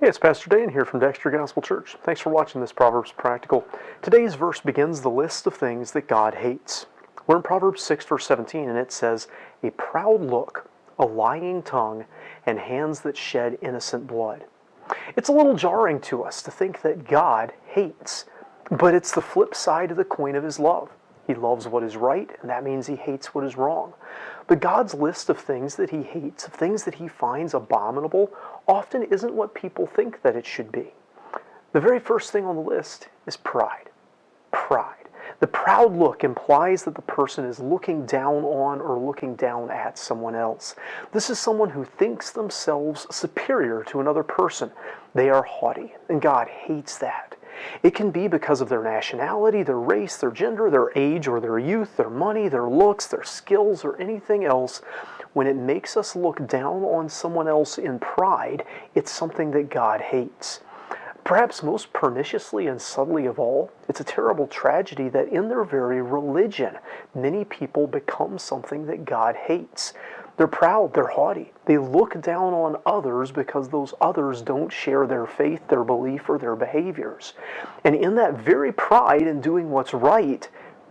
Hey, it's Pastor Dan here from Dexter Gospel Church. Thanks for watching this Proverbs Practical. Today's verse begins the list of things that God hates. We're in Proverbs 6, verse 17, and it says, "A proud look, a lying tongue, and hands that shed innocent blood." It's a little jarring to us to think that God hates, but it's the flip side of the coin of His love. He loves what is right, and that means He hates what is wrong. But God's list of things that He hates, of things that He finds abominable, often isn't what people think that it should be. The very first thing on the list is pride. Pride. The proud look implies that the person is looking down on or looking down at someone else. This is someone who thinks themselves superior to another person. They are haughty, and God hates that. It can be because of their nationality, their race, their gender, their age, or their youth, their money, their looks, their skills, or anything else. When it makes us look down on someone else in pride, it's something that God hates. Perhaps most perniciously and subtly of all, it's a terrible tragedy that in their very religion, many people become something that God hates. They're proud, they're haughty. They look down on others because those others don't share their faith, their belief, or their behaviors. And in that very pride in doing what's right,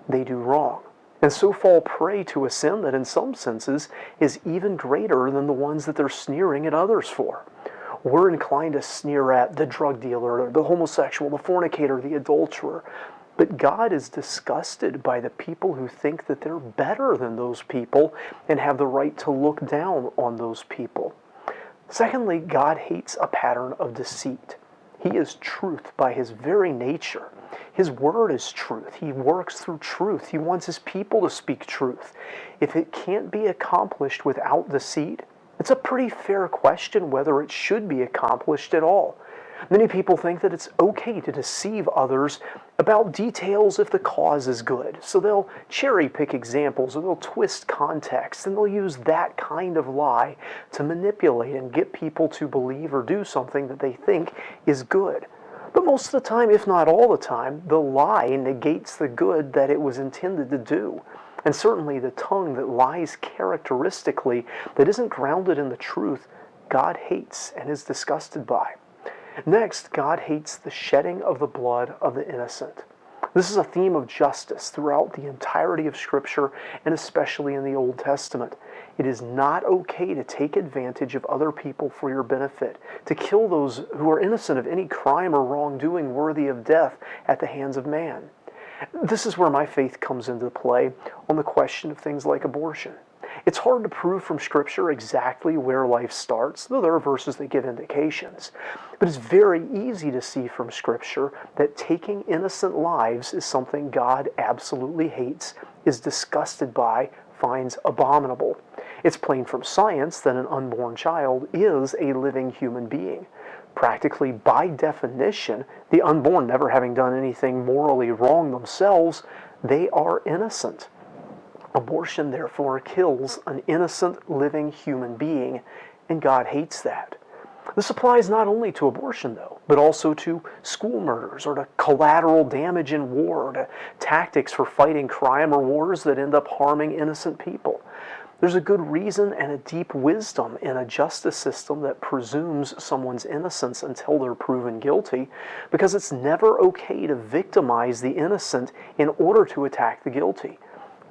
they do wrong. And so fall prey to a sin that in some senses is even greater than the ones that they're sneering at others for. We're inclined to sneer at the drug dealer, the homosexual, the fornicator, the adulterer. But God is disgusted by the people who think that they're better than those people and have the right to look down on those people. Secondly, God hates a pattern of deceit. He is truth by His very nature. His word is truth. He works through truth. He wants His people to speak truth. If it can't be accomplished without deceit, it's a pretty fair question whether it should be accomplished at all. Many people think that it's okay to deceive others about details if the cause is good. So they'll cherry pick examples, or they'll twist context, and they'll use that kind of lie to manipulate and get people to believe or do something that they think is good. But most of the time, if not all the time, the lie negates the good that it was intended to do. And certainly the tongue that lies characteristically, that isn't grounded in the truth, God hates and is disgusted by. Next, God hates the shedding of the blood of the innocent. This is a theme of justice throughout the entirety of Scripture, and especially in the Old Testament. It is not okay to take advantage of other people for your benefit, to kill those who are innocent of any crime or wrongdoing worthy of death at the hands of man. This is where my faith comes into play on the question of things like abortion. It's hard to prove from Scripture exactly where life starts, though there are verses that give indications. But it's very easy to see from Scripture that taking innocent lives is something God absolutely hates, is disgusted by, finds abominable. It's plain from science that an unborn child is a living human being. Practically, by definition, the unborn, never having done anything morally wrong themselves, they are innocent. Abortion, therefore, kills an innocent, living human being, and God hates that. This applies not only to abortion, though, but also to school murders, or to collateral damage in war, to tactics for fighting crime or wars that end up harming innocent people. There's a good reason and a deep wisdom in a justice system that presumes someone's innocence until they're proven guilty, because it's never okay to victimize the innocent in order to attack the guilty.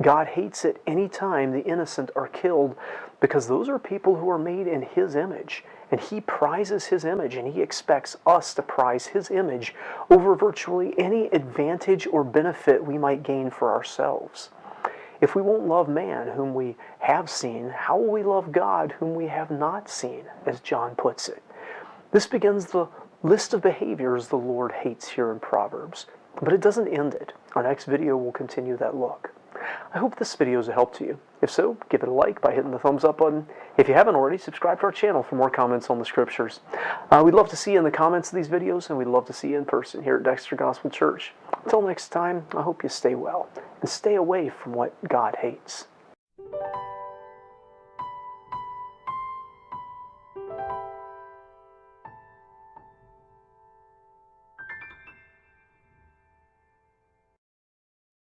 God hates it any time the innocent are killed, because those are people who are made in His image, and He prizes His image, and He expects us to prize His image over virtually any advantage or benefit we might gain for ourselves. If we won't love man whom we have seen, how will we love God whom we have not seen, as John puts it? This begins the list of behaviors the Lord hates here in Proverbs, but it doesn't end it. Our next video will continue that look. I hope this video is a help to you. If so, give it a like by hitting the thumbs up button. If you haven't already, subscribe to our channel for more comments on the Scriptures. We'd love to see you in the comments of these videos, and we'd love to see you in person here at Dexter Gospel Church. Until next time, I hope you stay well and stay away from what God hates.